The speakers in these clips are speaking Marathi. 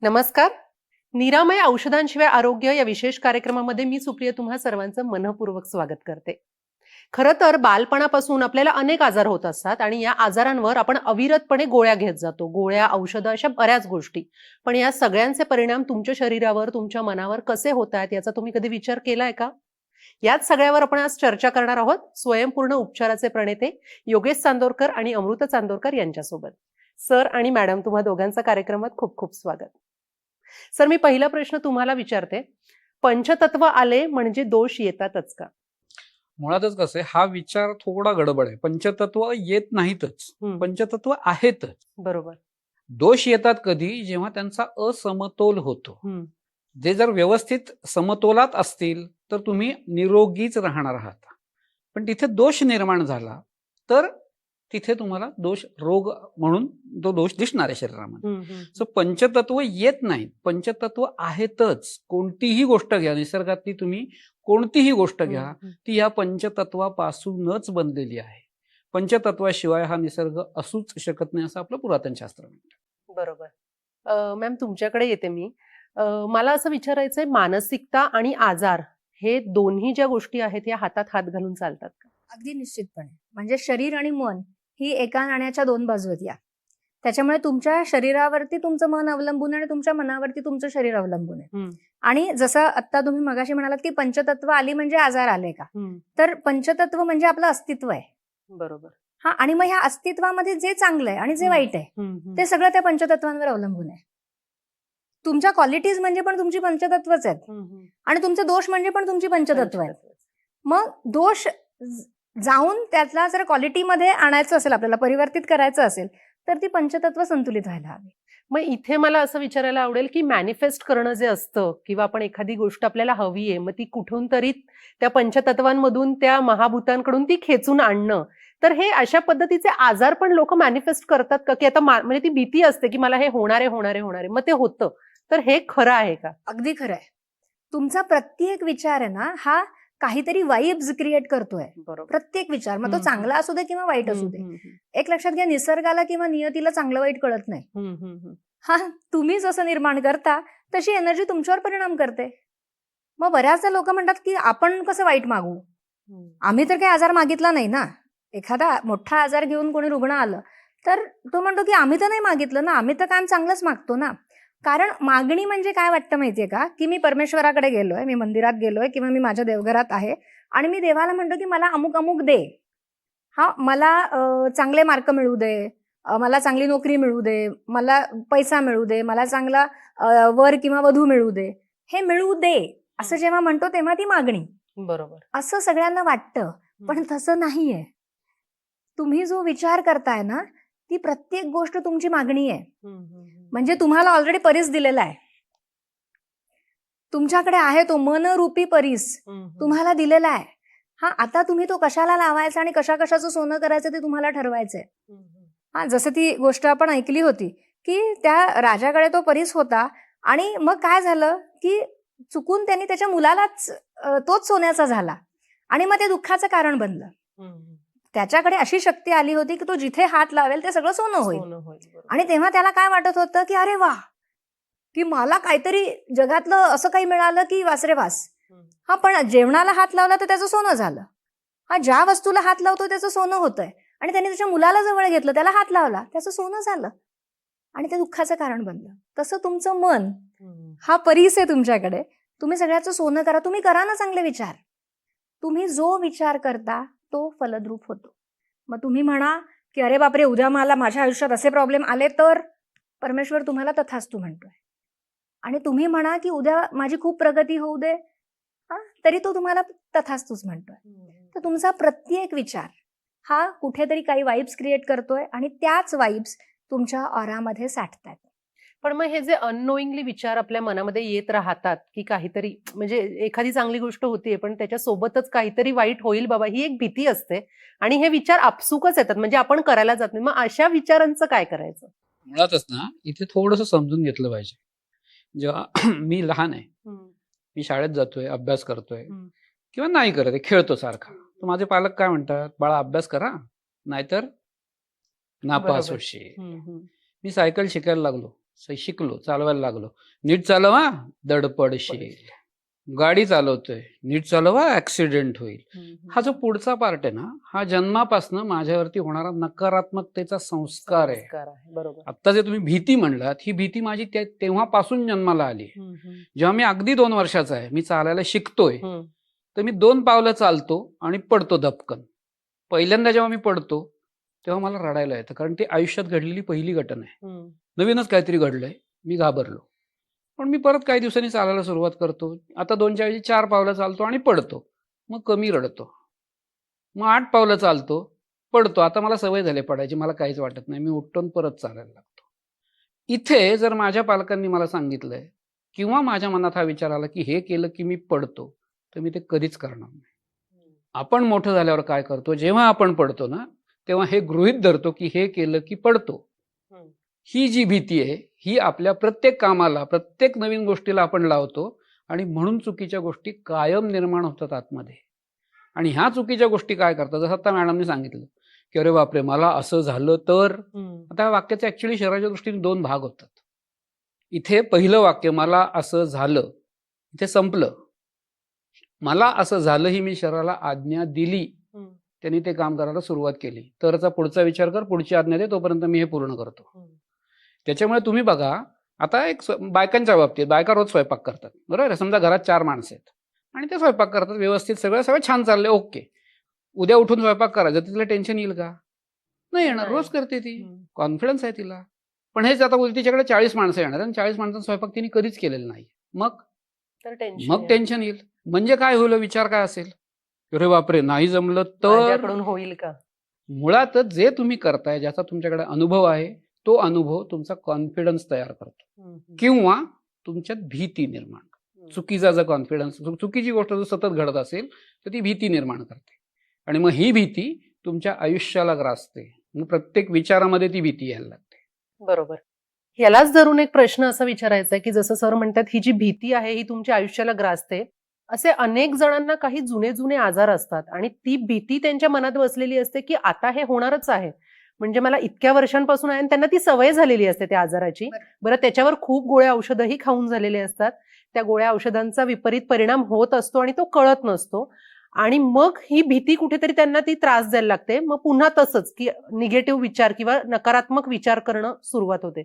नमस्कार. निरामय औषधांशिवाय आरोग्य या विशेष कार्यक्रमामध्ये मी सुप्रिया तुम्हा सर्वांचं मनःपूर्वक स्वागत करते. खरं तर बालपणापासून आपल्याला अनेक आजार होत असतात आणि या आजारांवर आपण अविरतपणे गोळ्या घेत जातो. गोळ्या, औषधं अशा बऱ्याच गोष्टी. पण या सगळ्यांचे परिणाम तुमच्या शरीरावर, तुमच्या मनावर कसे होत आहेत याचा तुम्ही कधी विचार केलाय का? याच सगळ्यावर आपण आज चर्चा करणार आहोत स्वयंपूर्ण उपचाराचे प्रणेते योगेश चांदोरकर आणि अमृता चांदोरकर यांच्यासोबत. सर आणि मॅडम, तुम्हा दोघांचं कार्यक्रमात खूप खूप स्वागत. सर, मी पहिला प्रश्न तुम्हाला विचारते. पंचतत्व आले म्हणजे दोष येतातच का? मुळातच कसं आहे, हा विचार थोडा गडबड आहे. पंचतत्व येत नाहीतच, पंचतत्व आहेतच. बरोबर. दोष येतात कधी, जेव्हा त्यांचा असमतोल होतो. जे जर व्यवस्थित समतोलात असतील तर तुम्ही निरोगीच राहणार आहात. पण तिथे दोष निर्माण झाला तर तिथे तुम्हाला दोष, रोग म्हणून तो दोष दिसणार आहे शरीरामध्ये. सो पंचतत्व येत नाहीत, पंचतत्व आहेतच. कोणतीही गोष्ट घ्या, निसर्गातली तुम्ही कोणतीही गोष्ट घ्या, ती या पंचतत्वापासूनच बनलेली आहे. पंचतत्वाशिवाय हा निसर्ग असूच शकत नाही असं आपलं पुरातन शास्त्र म्हणतं. बरोबर. मॅम, तुमच्याकडे येते मी. मला असं विचारायचंय, मानसिकता आणि आजार हे दोन्ही ज्या गोष्टी आहेत या हातात हात घालून चालतात का? अगदी निश्चितपणे. म्हणजे शरीर आणि मन ही एका नाण्याच्या दोन बाजू आहेत या. त्याच्यामुळे तुमच्या शरीरावरती तुमचं मन अवलंबून आहे आणि तुमच्या मनावरती तुमचं शरीर अवलंबून आहे. आणि जसं आता तुम्ही मगाशी म्हणालात की पंचतत्व आली म्हणजे आजार आले का, तर पंचतत्व म्हणजे आपलं अस्तित्व आहे. बरोबर. हा, आणि मग ह्या अस्तित्वामध्ये जे चांगलं आहे आणि जे वाईट आहे ते सगळं त्या पंचतत्वांवर अवलंबून आहे. तुमच्या क्वालिटीज म्हणजे पण तुमची पंचतत्वच आहेत आणि तुमचे दोष म्हणजे पण तुमची पंचतत्व आहेत. मग दोष जाऊन त्यातला जर क्वालिटीमध्ये आणायचं असेल, आपल्याला परिवर्तित करायचं असेल, तर ती पंचतत्व संतुलित व्हायला हवी. मग इथे मला असं विचारायला आवडेल की मॅनिफेस्ट करणं जे असतं किंवा आपण एखादी गोष्ट आपल्याला हवी आहे, मग ती कुठून तरी त्या पंचतत्वांमधून, त्या महाभूतांकडून ती खेचून आणणं, तर हे अशा पद्धतीचे आजार पण लोक मॅनिफेस्ट करतात का? की आता म्हणजे ती भीती असते की मला हे होणारे, मग ते होतं, तर हे खरं आहे का? अगदी खरं आहे. तुमचा प्रत्येक विचार आहे ना, हा काहीतरी वाइब्स क्रिएट करतोय. प्रत्येक विचार, मग तो चांगला असू दे किंवा वाईट असू दे. एक लक्षात घ्या, निसर्गाला किंवा नियतीला चांगलं वाईट कळत नाही. हा, तुम्ही जसं निर्माण करता तशी एनर्जी तुमच्यावर परिणाम करते. मग बऱ्याचदा लोक म्हणतात की आपण कसं वाईट मागू, आम्ही तर काही आजार मागितला नाही ना. एखादा मोठा आजार घेऊन कोणी रुग्ण आलं तर तो म्हणतो की आम्ही तर नाही मागितलं ना, आम्ही तर काम चांगलंच मागतो ना. कारण मागणी म्हणजे काय वाटतं माहितीये का, की मी परमेश्वराकडे गेलोय, मी मंदिरात गेलोय किंवा मी माझ्या देवघरात आहे आणि मी देवाला म्हणतो की मला अमुक अमुक दे. हा, मला चांगले मार्क मिळू दे, मला चांगली नोकरी मिळू दे, मला पैसा मिळू दे, मला चांगला वर किंवा वधू मिळू दे. हे मिळू दे असं जेव्हा म्हणतो तेव्हा ती मागणी. बरोबर. असं सगळ्यांना वाटतं, पण तसं नाहीये. तुम्ही जो विचार करताय ना, ती प्रत्येक गोष्ट तुमची मागणी आहे. म्हणजे तुम्हाला ऑलरेडी परीस दिलेला आहे, तुमच्याकडे आहे तो मनरूपी परीस तुम्हाला दिलेला आहे. हा, आता तुम्ही तो कशाला लावायचा आणि कशाचं सोनं करायचं ते तुम्हाला ठरवायचंय. हा, जसं ती गोष्ट आपण ऐकली होती की त्या राजाकडे तो परीस होता आणि मग काय झालं की चुकून त्यांनी त्याच्या मुलालाच तोच सोन्याचा झाला आणि मग ते दुःखाचं कारण बनलं. त्याच्याकडे अशी शक्ती आली होती की तो जिथे हात लावेल ते सगळं सोनं होईल. आणि तेव्हा त्याला काय वाटत होतं की अरे वा, की मला काहीतरी जगातलं असं काही मिळालं की वासरे वास. हा, पण जेवणाला हात लावला तर त्याचं सोनं झालं. हा, ज्या वस्तूला हात लावतो त्याचं सोनं होतंय आणि त्याने त्याच्या मुलाला जवळ घेतलं, त्याला हात लावला, त्याचं सोनं झालं आणि ते दुःखाचं कारण बनलं. तसं तुमचं मन हा परीस आहे तुमच्याकडे. तुम्ही सगळ्याचं सोनं करा, तुम्ही करा ना चांगले विचार. तुम्ही जो विचार करता तो फलद्रूप होतो. मग तुम्ही म्हणा की अरे बापरे, उद्या मला माझ्या आयुष्यात असे प्रॉब्लेम आले तर परमेश्वर तुम्हाला तथास्तु म्हणतोय. आणि तुम्ही म्हणा की उद्या माझी खूप प्रगती होऊ दे, तरी तो तुम्हाला तथास्तुच म्हणतोय. तर तुमचा प्रत्येक विचार हा कुठेतरी काही वाइब्स क्रिएट करतोय आणि त्याच वाइब्स तुमच्या ऑरामध्ये साठतात. पण मग हे जे अननोईंगली विचार आपल्या मनामध्ये येत राहतात की काहीतरी, म्हणजे एखादी चांगली गोष्ट होतीये पण त्याच्या सोबतच काहीतरी वाईट होईल बाबा, ही एक भीती असते आणि हे विचार आपसुकच येतात, म्हणजे आपण करायला जात नाही. मग अशा विचारांचं काय करायचं? मुळातच ना, इथे थोडंसं समजून घेतलं पाहिजे. जेव्हा मी लहान आहे, मी शाळेत जातोय, अभ्यास करतोय किंवा नाही करत आहे, खेळतो सारखा, तर माझे पालक काय म्हणतात, बाळा अभ्यास करा नाहीतर नापास होशील. मी सायकल शिकायला लागलो, शिकलो, चालवायला लागलो. नीट चालवा, दडपडशील. गाडी चालवतोय, नीट चालवा, ऍक्सिडेंट होईल. हा जो पुढचा पार्ट आहे ना, हा जन्मापासून माझ्यावरती होणारा नकारात्मकतेचा संस्कार आहे. बरोबर. आता जे तुम्ही भीती म्हणलात, ही भीती माझी तेव्हापासून जन्माला आली. जेव्हा मी अगदी 2 वर्षाचा आहे, मी चालायला शिकतोय, तर मी 2 पावलं चालतो आणि पडतो दपकन. पहिल्यांदा जेव्हा मी पडतो तेव्हा मला रडायला येतं, कारण ती आयुष्यात घडलेली पहिली घटना आहे. नवीनच काहीतरी घडलंय, मी घाबरलो. पण मी परत काही दिवसांनी चालायला सुरुवात करतो. आता 2च्या ऐवजी 4 पावलं चालतो आणि पडतो. मग कमी रडतो. मग 8 पावलं चालतो, पडतो. आता मला सवय झाली पडायची, मला काहीच वाटत नाही. मी उठतो आणि परत चालायला लागतो. इथे जर माझ्या पालकांनी मला सांगितलंय किंवा माझ्या मनात हा विचार आला की हे केलं की मी पडतो, तर मी ते कधीच करणार नाही. आपण मोठं झाल्यावर काय करतो, जेव्हा आपण पडतो ना, तेव्हा हे गृहीत धरतो की हे केलं की पडतो. ही जी भीती आहे, ही आपल्या प्रत्येक कामाला, प्रत्येक नवीन गोष्टीला आपण लावतो आणि म्हणून चुकीच्या गोष्टी कायम निर्माण होतात आतमध्ये. आणि ह्या चुकीच्या गोष्टी काय करतात, जसं आता मॅडमने सांगितलं की अरे बापरे, मला असं झालं तर. आता या वाक्याचे ऍक्च्युली शरीराच्या दृष्टीने 2 भाग होतात. इथे पहिलं वाक्य, मला असं झालं, इथे संपलं. मला असं झालं ही मी शरीराला आज्ञा दिली, त्यांनी ते काम करायला सुरुवात केली. तरचा पुढचा विचार कर, पुढची आज्ञा दे, तोपर्यंत मी हे पूर्ण करतो. त्याच्यामुळे तुम्ही बघा, आता एक बायकांच्या बाबतीत, बायका रोज स्वयंपाक करतात, बरोबर. समजा घरात 4 माणसं आहेत आणि ते स्वयंपाक करतात व्यवस्थित, सगळं छान चाललंय, ओके. उद्या उठून स्वयंपाक करायचं, तिला टेन्शन येईल का? नाही येणार. रोज करते ती, कॉन्फिडन्स आहे तिला. पण हेच आता तिच्याकडे 40 माणसं येणार आणि 40 माणसांचा स्वयंपाक तिने कधीच केलेला नाही. मग टेन्शन येईल. म्हणजे काय होईल, विचार काय असेल, अरे बापरे, नाही जमलं तर होईल का? मुळातच जे तुम्ही करताय, ज्याचा तुमच्याकडे अनुभव आहे, तो अनुभव तुमचा कॉन्फिडन्स तयार करतो किंवा तुमच्यात भीती निर्माण करतो. चुकीचा जर कॉन्फिडन्स, चुकीची गोष्ट जर सतत घडत असेल तर ती भीती निर्माण करते आणि मग ही भीती तुमच्या आयुष्याला ग्रासते. मग प्रत्येक विचारामध्ये ती भीती यायला लागते. बरोबर. यालाच धरून एक प्रश्न असा विचारायचा आहे की जसं सर म्हणतात, ही जी भीती आहे ही तुमच्या आयुष्याला ग्रासते. असे अनेक जणांना काही जुने आजार असतात आणि ती भीती त्यांच्या मनात बसलेली असते की आता हे होणारच आहे, म्हणजे मला इतक्या वर्षांपासून आहे आणि त्यांना ती सवय झालेली असते त्या आजाराची. बरं, त्याच्यावर खूप गोळ्या औषधही खाऊन झालेले असतात. त्या गोळ्या औषधांचा विपरीत परिणाम होत असतो आणि तो कळत नसतो आणि मग ही भीती कुठेतरी त्यांना ती त्रास द्यायला लागते. मग पुन्हा तसंच की निगेटिव्ह विचार किंवा नकारात्मक विचार करणं सुरुवात होते.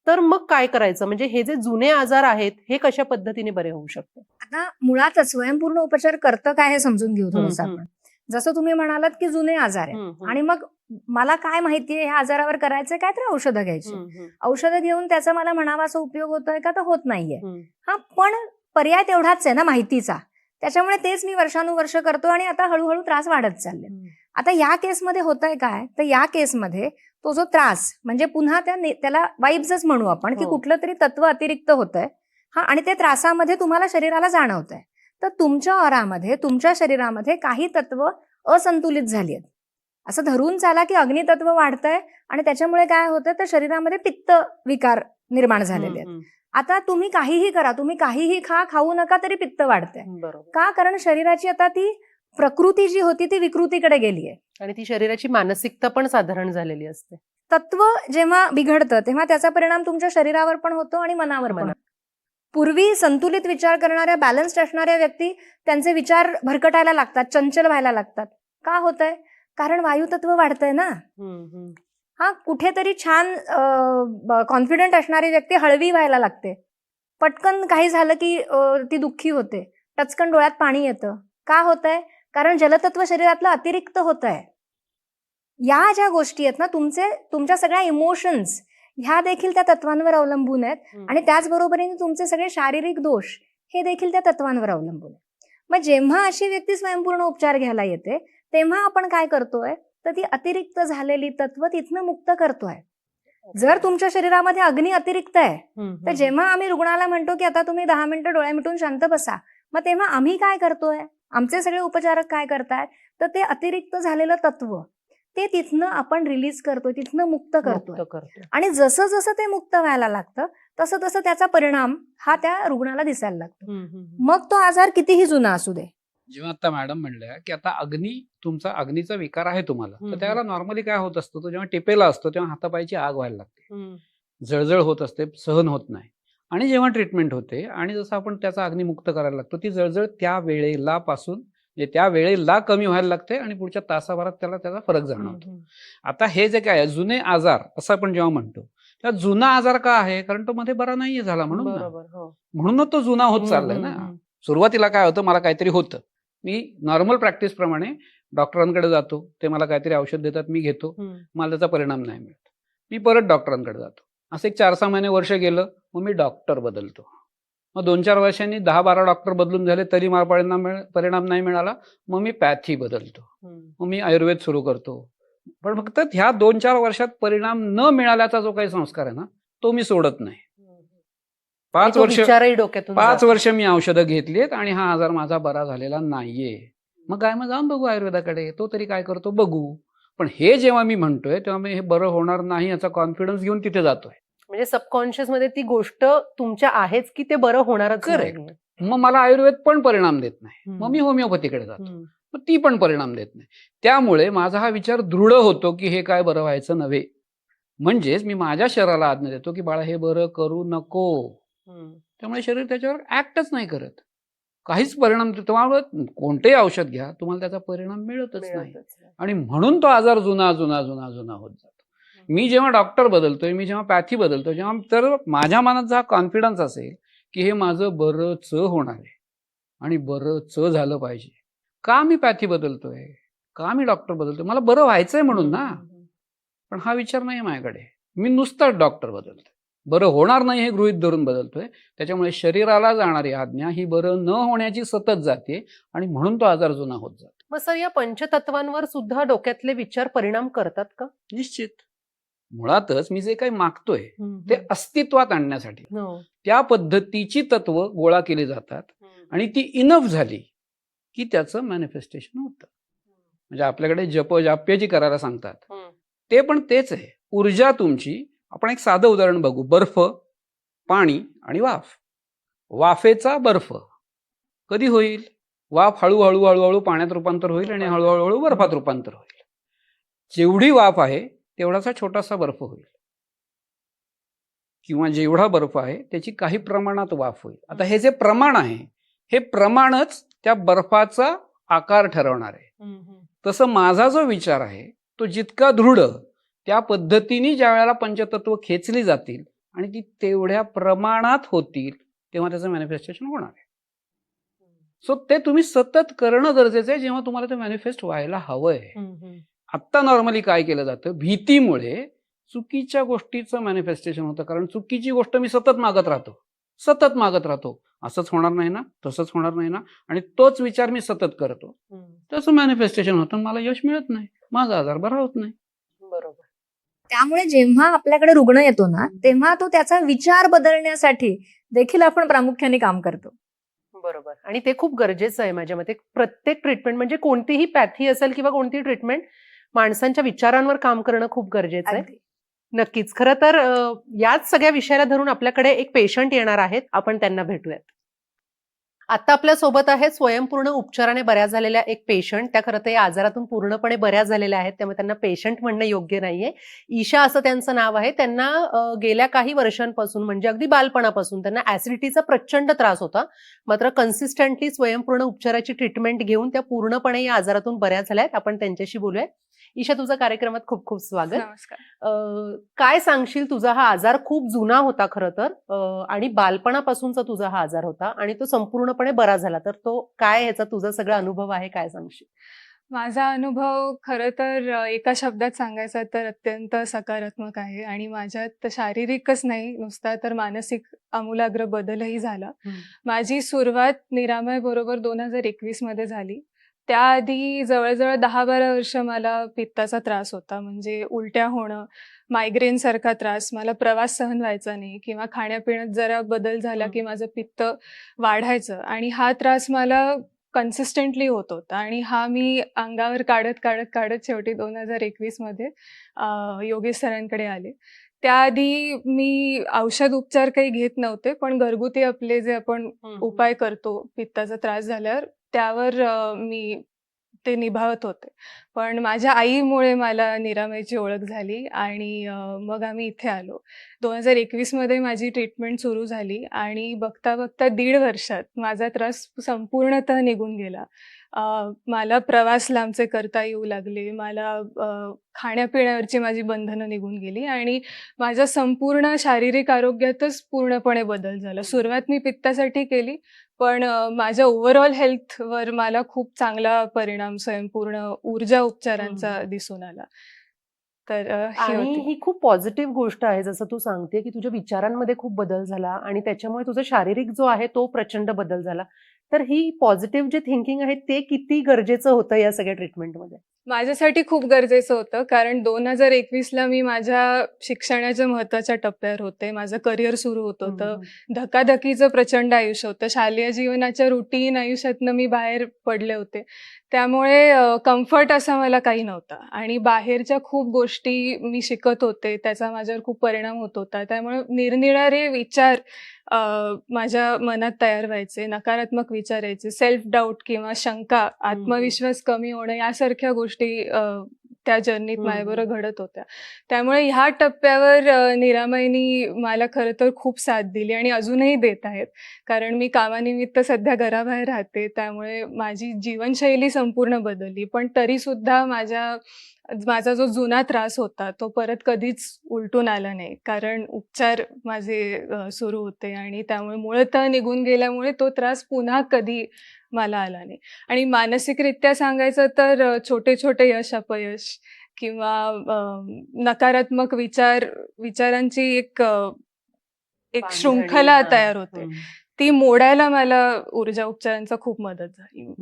तर मग काय करायचं, म्हणजे हे जे जुने आजार आहेत हे कशा पद्धतीने बरे होऊ शकतात? आता मुळातच स्वयंपूर्ण उपचार करतं काय हे समजून घेऊ थोडंसं आपण. जसं तुम्ही म्हणालात की जुने आजार आहे आणि मग मला काय माहितीये ह्या आजारावर करायचंय काय, तर औषधं घ्यायची. औषधं घेऊन त्याचा मला म्हणावासा उपयोग होतोय का, तर होत नाहीये. हा, पण पर्याय तेवढाच आहे ना माहितीचा, त्याच्यामुळे तेच मी वर्षानुवर्ष करतो आणि आता हळूहळू त्रास वाढत चालले. आता या केसमध्ये होतंय काय, तर या केसमध्ये तो जो त्रास म्हणजे पुन्हा त्याला वाईब्सच म्हणू आपण, की कुठलं तरी तत्व अतिरिक्त होतंय. हा, आणि ते त्रासामध्ये तुम्हाला शरीराला जाणवतंय. तर तुमच्या ऑरामध्ये, तुमच्या शरीरामध्ये काही तत्व असंतुलित झाली आहेत. असं धरून चाला की अग्नितत्व वाढतंय आणि त्याच्यामुळे काय होतं, तर शरीरामध्ये पित्त विकार निर्माण झालेले आहेत. आता तुम्ही काहीही करा, तुम्ही काहीही खाऊ नका तरी पित्त वाढतंय. का? कारण शरीराची आता ती प्रकृती जी होती ती विकृतीकडे गेली आहे आणि ती शरीराची मानसिकता पण साधारण झालेली असते. तत्व जेव्हा बिघडतं तेव्हा त्याचा परिणाम तुमच्या शरीरावर पण होतो आणि मनावर पण. पूर्वी संतुलित विचार करणाऱ्या, बॅलन्स्ड असणाऱ्या व्यक्ती, त्यांचे विचार भरकटायला लागतात, चंचल व्हायला लागतात. का होतंय? कारण वायुतत्व वाढतंय ना. हा, कुठेतरी छान कॉन्फिडंट असणारी व्यक्ती हळवी व्हायला लागते. पटकन काही झालं की ती दुःखी होते, टचकन डोळ्यात पाणी येतं. का होतंय? कारण जलतत्व शरीरातलं अतिरिक्त होतंय. या ज्या गोष्टी आहेत ना, तुमच्या सगळ्या इमोशन्स ह्या देखील त्या तत्वांवर अवलंबून आहेत आणि त्याचबरोबरीने तुमचे सगळे शारीरिक दोष हे देखील त्या तत्वांवर अवलंबून आहेत. मग जेव्हा अशी व्यक्ती स्वयंपूर्ण उपचार घ्यायला येते तेव्हा आपण काय करतोय, तर ती अतिरिक्त झालेली तत्व तिथनं मुक्त करतोय. जर तुमच्या शरीरामध्ये अग्नी अतिरिक्त आहे, तर जेव्हा आम्ही रुग्णाला म्हणतो की आता तुम्ही 10 मिनिटं डोळे मिटून शांत बसा, मग तेव्हा आम्ही काय करतोय, आमचे सगळे उपचारक काय करतायत, तर ते अतिरिक्त झालेलं तत्व ते तिथनं आपण रिलीज करतोय, तिथनं मुक्त करतोय. आणि जसं जसं ते मुक्त व्हायला लागतं तसं तसं त्याचा परिणाम हा त्या रुग्णाला दिसायला लागतो. मग तो आजार कितीही जुना असू दे. जेव्हा आता मॅडम म्हणल्या की आता तुमचा अग्नीचा विकार आहे तुम्हाला, तर त्याला नॉर्मली काय होत असतं, तो जेव्हा टिपेला असतो तेव्हा हातापायची आग व्हायला लागते. जळजळ होत असते, सहन होत नाही. आणि जेव्हा ट्रीटमेंट होते आणि जसं आपण त्याचा अग्निमुक्त करायला लागतो, ती जळजळ त्या वेळेला पासून त्या वेळेला कमी व्हायला लागते आणि पुढच्या तासाभरात त्याचा फरक जाणवतो. आता हे जे काय आहे, जुने आजार असं आपण जेव्हा म्हणतो, त्या जुना आजार का आहे? कारण तो मध्ये बरा नाहीये झाला म्हणून ना. बरोबर, हो. म्हणूनच तो जुना होत चाललाय ना. सुरुवातीला काय होतं, मला काहीतरी होतं, मी नॉर्मल प्रॅक्टिस प्रमाणे डॉक्टरांकडे जातो, ते मला काहीतरी औषध देतात, मी घेतो, मला त्याचा परिणाम नाही मिळत, मी परत डॉक्टरांकडे जातो. असं एक 4-6 महिने वर्ष गेलं, मग मी डॉक्टर बदलतो. मग 2-4 वर्षांनी 10-12 डॉक्टर बदलून झाले तरी मला परिणाम नाही मिळाला, मग मी पॅथी बदलतो, मग मी आयुर्वेद सुरू करतो. पण फक्त ह्या 2-4 वर्षात परिणाम न मिळाल्याचा जो काही संस्कार आहे ना, तो मी सोडत नाही. 5 वर्ष मी औषधं घेतलीत आणि हा आजार माझा बरा झालेला नाहीये. मग काय, मग जाऊन बघू आयुर्वेदाकडे, तो तरी काय करतो बघू. पण हे जेव्हा मी म्हणतोय तेव्हा मी हे बरं होणार नाही याचा कॉन्फिडन्स घेऊन तिथे जातोय. म्हणजे सबकॉन्शियस मध्ये ती गोष्ट तुमच्या आहेच की ते बरं होणारच Correct. नाही. मग मला आयुर्वेद पण परिणाम देत नाही, मग मी होमिओपॅथीकडे जातो, मग ती पण परिणाम देत नाही. त्यामुळे माझा हा विचार दृढ होतो की हे काय बरं व्हायचं नव्हे. म्हणजेच मी माझ्या शरीराला आज्ञा देतो की बाळा हे बरं करू नको. त्यामुळे शरीर त्याच्यावर ऍक्टच नाही करत, काहीच परिणाम. तुम्हाला कोणतेही औषध घ्या, तुम्हाला त्याचा परिणाम मिळतच नाही. आणि म्हणून तो आजार जुना जुना जुना जुना होत जातो. मी जेव्हा डॉक्टर बदलतोय, मी जेव्हा पॅथी बदलतोय, जेव्हा तर माझ्या मनात जो कॉन्फिडन्स असेल की हे माझं बरंच होणार आहे आणि बरंच झालं पाहिजे, का मी पॅथी बदलतोय, का मी डॉक्टर बदलतोय, मला बरं व्हायचंय म्हणून ना. पण हा विचार नाही माझ्याकडे, मी नुसताच डॉक्टर बदलतोय, बरं होणार नाही हे गृहीत धरून बदलतोय. त्याच्यामुळे शरीराला जाणारी आज्ञा ही बरं न होण्याची सतत जाते आणि म्हणून तो आजार जुना होत जातो. मग सर, या पंचतत्वांवर सुद्धा डोक्यातले विचार परिणाम करतात का? निश्चित. मुळातच मी जे काही मागतोय ते अस्तित्वात आणण्यासाठी त्या पद्धतीची तत्व गोळा केली जातात आणि ती इनफ झाली की त्याचं मॅनिफेस्टेशन होतं. म्हणजे आपल्याकडे जप-जाप्य जी करायला सांगतात, ते पण तेच आहे. ऊर्जा तुमची, आपण एक साधं उदाहरण बघू, बर्फ, पाणी आणि वाफ. वाफेचा बर्फ कधी होईल? वाफ हळूहळू हळूहळू पाण्यात रूपांतर होईल आणि हळूहळू बर्फात रूपांतर होईल. जेवढी वाफ आहे तेवढासा छोटासा बर्फ होईल, किंवा जेवढा बर्फ आहे त्याची काही प्रमाणात वाफ होईल. आता हे जे प्रमाण आहे, हे प्रमाणच त्या बर्फाचा आकार ठरवणार आहे. तसं माझा जो विचार आहे तो जितका दृढ, त्या पद्धतीने ज्या वेळेला पंचतत्व खेचली जातील आणि ती तेवढ्या प्रमाणात होतील, तेव्हा त्याचं मॅनिफेस्टेशन होणार आहे. सो ते तुम्ही सतत करणं गरजेचं आहे, जेव्हा तुम्हाला ते मॅनिफेस्ट व्हायला हवंय. आत्ता नॉर्मली काय केलं जातं, भीतीमुळे चुकीच्या गोष्टीचं मॅनिफेस्टेशन होतं. कारण चुकीची गोष्ट मी सतत मागत राहतो, असंच होणार नाही ना, तसंच होणार नाही ना, आणि तोच विचार मी सतत करतो, तसं मॅनिफेस्टेशन होतं, मला यश मिळत नाही, माझा आजार बरा होत नाही. बरोबर. त्यामुळे जेव्हा आपल्याकडे रुग्ण येतो ना, तेव्हा तो त्याचा विचार बदलण्यासाठी देखील आपण प्रामुख्याने काम करतो. बरोबर. आणि ते खूप गरजेचं आहे माझ्या मते. प्रत्येक ट्रीटमेंट, म्हणजे कोणतीही पॅथी असेल किंवा कोणतीही ट्रीटमेंट, माणसांच्या विचारांवर काम करणं खूप गरजेचं आहे. नक्कीच. खरं तर याच सगळ्या विषयाला धरून आपल्याकडे एक पेशंट येणार आहेत, आपण त्यांना भेटूयात. आता आपल्या सोबत आहेत स्वयंपूर्ण उपचाराने बऱ्या झालेल्या एक पेशंट. त्या खरं तर या आजारातून पूर्णपणे बऱ्या झालेल्या आहेत, त्यामुळे त्यांना पेशंट म्हणणं योग्य नाहीये. ईशा असं त्यांचं नाव आहे. त्यांना गेल्या काही वर्षांपासून, म्हणजे अगदी बालपणापासून त्यांना ऍसिडिटीचा प्रचंड त्रास होता. मात्र कन्सिस्टंटली स्वयंपूर्ण उपचाराची ट्रीटमेंट घेऊन त्या पूर्णपणे या आजारातून बऱ्या झाल्या आहेत. आपण त्यांच्याशी बोलूयात. ईशा, तुझं कार्यक्रमात खूप खूप स्वागत. नमस्कार. काय सांगशील, तुझा हा आजार खूप जुना होता खरं तर, आणि बालपणापासूनचा तुझा हा आजार होता आणि तो संपूर्णपणे बरा झाला, तर तो काय, ह्याचा तुझा सगळा अनुभव आहे, काय सांगशील? माझा अनुभव खरं तर एका शब्दात सांगायचा तर अत्यंत सकारात्मक आहे. आणि माझ्यात शारीरिकच नाही, नुसता तर मानसिक आमूलाग्र बदलही झाला. माझी सुरुवात निरामय बरोबर 2021 मध्ये झाली. त्याआधी जवळजवळ 10-12 वर्ष मला पित्ताचा त्रास होता, म्हणजे उलट्या होणं, मायग्रेन सारखा त्रास, मला प्रवास सहन व्हायचा नाही, किंवा खाण्यापिण्यात जरा बदल झाला की माझं पित्त वाढायचं. आणि हा त्रास मला कन्सिस्टंटली होत होता, आणि हा मी अंगावर काढत शेवटी 2021 मध्ये योगेश सरांकडे आले. त्याआधी मी औषध उपचार काही घेत नव्हते, पण घरगुती आपले जे आपण उपाय करतो पित्ताचा त्रास झाल्यावर, त्यावर मी ते निभावत होते. पण माझ्या आईमुळे मला निरामयची ओळख झाली आणि मग आम्ही इथे आलो. 2021 मध्ये माझी ट्रीटमेंट सुरू झाली आणि बघता बघता 1.5 वर्षात माझा त्रास संपूर्णतः निघून गेला. मला प्रवास लांबचे करता येऊ लागले. मला खाण्यापिण्यावरची माझी बंधनं निघून गेली आणि माझ्या संपूर्ण शारीरिक आरोग्यातच पूर्णपणे बदल झाला. सुरुवात मी पित्तासाठी केली, पण माझ्या ओव्हरऑल हेल्थवर मला खूप चांगला परिणाम स्वयंपूर्ण ऊर्जा उपचारांचा दिसून आला. तर ही आणि होती. ही खूप पॉझिटिव्ह गोष्ट आहे, जसं तू सांगते की तुझ्या विचारांमध्ये खूप बदल झाला आणि त्याच्यामुळे तुझा शारीरिक जो आहे तो प्रचंड बदल झाला. तर ही पॉझिटिव्ह जे थिंकिंग आहे ते किती गरजेचं होतं या सगळ्या ट्रीटमेंटमध्ये? माझ्यासाठी खूप गरजेचं होतं, कारण 2021ला मी माझ्या शिक्षणाच्या महत्त्वाच्या टप्प्यावर होते. माझं करिअर सुरू होत होतं. धकाधकीचं प्रचंड आयुष्य होतं. शालेय जीवनाच्या रुटीन आयुष्यातनं मी बाहेर पडले होते. त्यामुळे कम्फर्ट असा मला काही नव्हता आणि बाहेरच्या खूप गोष्टी मी शिकत होते. त्याचा माझ्यावर खूप परिणाम होत होता. त्यामुळे निरनिराळे विचार माझ्या मनात तयार व्हायचे, नकारात्मक विचार यायचे, सेल्फ डाऊट किंवा शंका, आत्मविश्वास कमी होणं यासारख्या गोष्टी त्या जर्नीत माझ्याबरोबर घडत होत्या. त्यामुळे ह्या टप्प्यावर निरामयनी मला खरं तर खूप साथ दिली आणि अजूनही देत आहेत. कारण मी कामानिमित्त सध्या घराबाहेर राहते, त्यामुळे माझी जीवनशैली संपूर्ण बदलली. पण तरीसुद्धा माझा जो जुना त्रास होता तो परत कधीच उलटून आला नाही. कारण उपचार माझे सुरू होते आणि त्यामुळे मूळतः निघून गेल्यामुळे तो त्रास पुन्हा कधी मला आला नाही. आणि मानसिकरित्या सांगायचं तर छोटे-छोटे यश, अपयश किंवा नकारात्मक विचारांची एक शृंखला तयार होते. ती मोडायला मला ऊर्जा उपचारांचा खूप मदत झाली.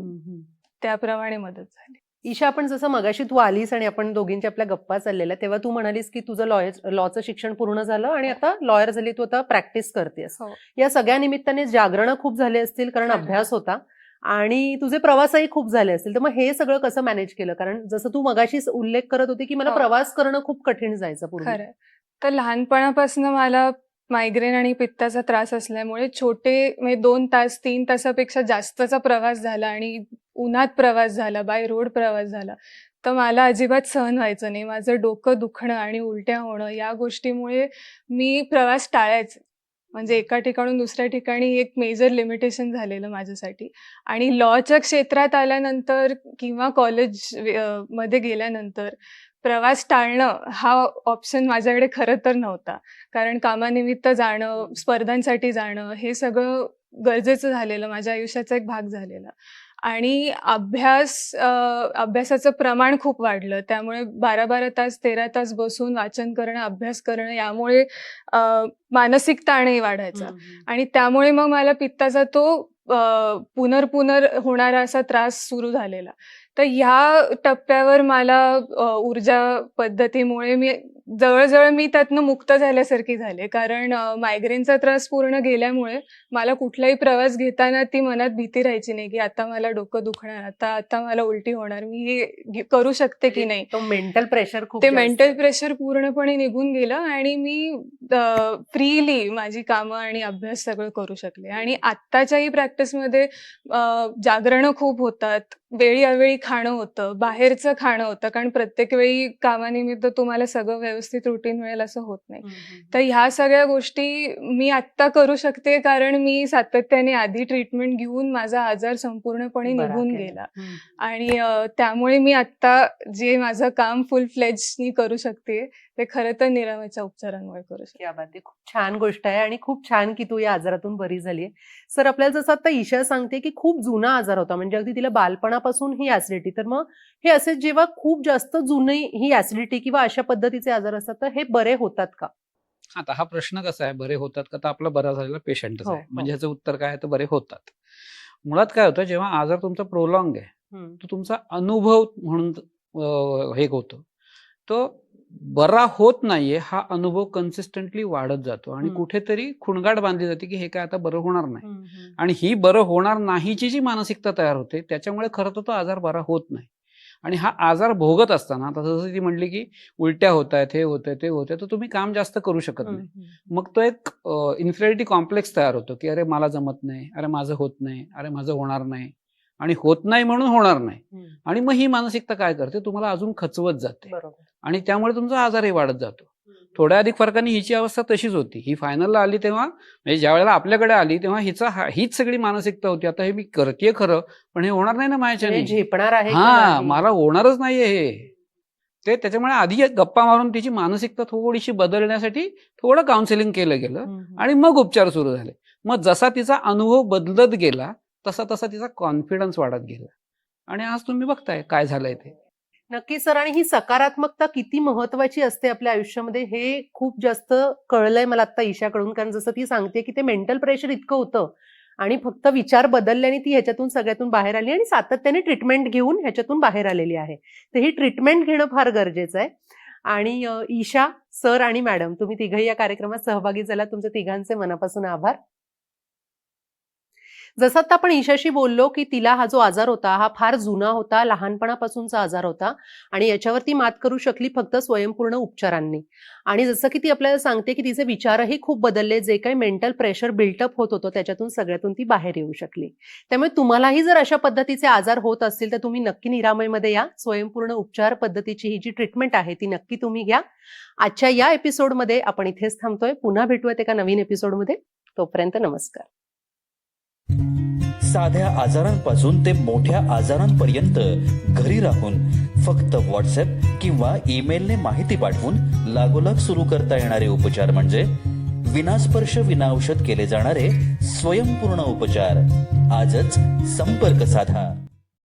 त्याप्रमाणे मदत झाली. ईशा, आपण जसं मगाशी तू आलीस आणि आपण दोघींच्या आपल्या गप्पा चाललेल्या, तेव्हा तू म्हणालीस की तुझं लॉचं शिक्षण पूर्ण झालं आणि आता लॉयर झाली, तू आता प्रॅक्टिस करतेस. हो. या सगळ्या निमित्ताने जागरणं खूप झाले असतील, कारण खरं. अभ्यास होता आणि तुझे प्रवासही खूप झाले असतील. तर मग हे सगळं कसं मॅनेज केलं? कारण जसं तू मगाशी उल्लेख करत होती की मला हो. प्रवास करणं खूप कठीण जायचं पूर्वी. खरंय. तर लहानपणापासून मला मायग्रेन आणि पित्ताचा त्रास असल्यामुळे छोटे म्हणजे 2 तास 3 तासापेक्षा जास्तचा प्रवास झाला आणि उन्हात प्रवास झाला, बाय रोड प्रवास झाला, तर मला अजिबात सहन व्हायचं नाही. माझं डोकं दुखणं आणि उलट्या होणं या गोष्टीमुळे मी प्रवास टाळायचे. म्हणजे एका ठिकाणून दुसऱ्या ठिकाणी एक मेजर लिमिटेशन झालेलं माझ्यासाठी. आणि लॉच्या क्षेत्रात आल्यानंतर किंवा कॉलेज मध्ये गेल्यानंतर प्रवास टाळणं हा ऑप्शन माझ्याकडे खरं तर नव्हता. कारण कामानिमित्त जाणं, स्पर्धांसाठी जाणं हे सगळं गरजेचं झालेलं, माझ्या आयुष्याचा एक भाग झालेला. आणि अभ्यासाचं प्रमाण खूप वाढलं. त्यामुळे 12-12 तास, 13 तास बसून वाचन करणं, अभ्यास करणं यामुळे मानसिक ताणही वाढायचा. आणि त्यामुळे मग मला पित्ताचा तो पुनर्पुनर होणारा असा त्रास सुरू झालेला. तर ह्या टप्प्यावर मला ऊर्जा पद्धतीमुळे जवळ-जवळ मी त्यातनं मुक्त झाल्यासारखी झाले. कारण मायग्रेनचा त्रास पूर्ण गेल्यामुळे मला कुठलाही प्रवास घेताना ती मनात भीती राहायची नाही, की आता मला डोकं दुखणार, आता मला उलटी होणार, मी हे करू शकते की नाही. तो मेंटल प्रेशर खूप ते जास्त. मेंटल प्रेशर पूर्णपणे निघून गेलं आणि मी फ्रीली माझी कामं आणि अभ्यास सगळं करू शकले. आणि आत्ताच्याही प्रॅक्टिसमध्ये जागरणं खूप होतात, वेळी अवेळी खाणं होतं, बाहेरचं खाणं होतं, कारण प्रत्येक वेळी कामानिमित्त तुम्हाला सगळं व्यवस्थित रुटीन मिळेल असं होत नाही. तर ह्या सगळ्या गोष्टी मी आत्ता करू शकते, कारण मी सातत्याने आधी ट्रीटमेंट घेऊन माझा आजार संपूर्णपणे बरा निघून केला. गेला. आणि त्यामुळे मी आत्ता जे माझं काम फुल फ्लेजनी करू शकते ते खरं तर निरामयच्या उपचारांमुळे करू शकते. क्या बात आहे. खूप छान गोष्ट आहे आणि खूप छान की तू या आजारातून बरी झालीये. सर, आपल्याला जसं आता ईशा सांगते की खूप जुना आजार होता, म्हणजे अगदी तिला बालपणापासून ही ऍसिडिटी. तर मग हे असे जेव्हा खूप जास्त जुनी ही ऍसिडिटी किंवा अशा पद्धतीचे आजार असतात, तर हे बरे होतात का? आता हा प्रश्न कसा आहे, बरे होतात का? तर आपला बरा झालेला पेशंटच हो, आहे. हो. म्हणजे ह्याचं उत्तर काय आहे, तर बरे होतात. मुळात काय होतं, जेव्हा आजार तुमचा प्रोलॉंग आहे, तो तुमचा अनुभव म्हणून हे होतं, तो बरा होत नाहीये हा अनुभव कन्सिस्टंटली वाढत जातो आणि कुठेतरी खुणगाट बांधली जाते की हे काय आता बरं होणार नाही. आणि ही बरं होणार नाहीची जी मानसिकता तयार होते त्याच्यामुळे खरं तर तो आजार बरा होत नाही. आणि हा आजार भोगत असताना, आता जसं ती म्हणली की उलट्या होत आहेत, हे होतंय, ते होतंय, तर तुम्ही काम जास्त करू शकत नाही. मग तो एक इन्फिरिटी कॉम्प्लेक्स तयार होतो की अरे मला जमत नाही, अरे माझं होत नाही, अरे माझं होणार नाही, आणि होत नाही म्हणून होणार नाही. आणि मग ही मानसिकता काय करते, तुम्हाला अजून खचवत जाते बरोबर. आणि त्यामुळे तुमचा आजारही वाढत जातो. थोड्या अधिक फरकाने हिची अवस्था तशीच होती. ही फायनलला आली तेव्हा, म्हणजे ज्या वेळेला आपल्याकडे आली तेव्हा हीच सगळी मानसिकता होती. आता हे मी करतेय खरं, पण हे होणार नाही ना माझ्याने. झेपणार आहे का हा, नाही? मला होणारच नाहीये हे. ते त्याच्यामुळे आधी एक गप्पा मारून तिची मानसिकता थोडीशी बदलण्यासाठी थोडं काउन्सिलिंग केलं गेलं आणि मग उपचार सुरू झाले. मग जसा तिचा अनुभव बदलत गेला तसा तसा तिचा कॉन्फिडन्स वाढत गेला आणि आज तुम्ही बघताय काय झालंय ते. नक्की सर. आणि ही सकारात्मकता किती महत्वाची असते आपल्या आयुष्यामध्ये हे खूप जास्त कळलंय मला आता ईशाकडून. कारण जसं ती सांगते की ते मेंटल प्रेशर इतकं होतं आणि फक्त विचार बदलल्याने ती ह्याच्यातून सगळ्यातून बाहेर आली आणि सातत्याने ट्रीटमेंट घेऊन ह्याच्यातून बाहेर आलेली आहे. तर ही ट्रीटमेंट घेणं फार गरजेचं आहे. आणि ईशा सर आणि मॅडम, तुम्ही तिघही या कार्यक्रमात सहभागी झालात, तुमचे तिघांचे मनापासून आभार. जसं आता आपण ईशाशी बोललो की तिला हा जो आजार होता हा फार जुना होता, लहानपणापासूनचा आजार होता आणि याच्यावरती मात करू शकली फक्त स्वयंपूर्ण उपचारांनी. आणि जसं की ती आपल्याला सांगते की तिचे विचारही खूप बदलले, जे काही मेंटल प्रेशर बिल्टअप होत होतं त्याच्यातून सगळ्यातून ती बाहेर येऊ शकली. त्यामुळे तुम्हालाही जर अशा पद्धतीचे आजार होत असतील तर तुम्ही नक्की निरामयमध्ये या. स्वयंपूर्ण उपचार पद्धतीची ही जी ट्रीटमेंट आहे ती नक्की तुम्ही घ्या. आजच्या या एपिसोडमध्ये आपण इथेच थांबतोय. पुन्हा भेटूयात एका नवीन एपिसोडमध्ये. तोपर्यंत नमस्कार. साध्या आजारांपासून ते मोठ्या आजारांपर्यंत घरी राहून फक्त व्हॉट्सअप किंवा ईमेलने माहिती पाठवून लागोलाग सुरू करता येणारे उपचार म्हणजे विनास्पर्श विनाऔषध केले जाणारे स्वयंपूर्ण उपचार. आजच संपर्क साधा.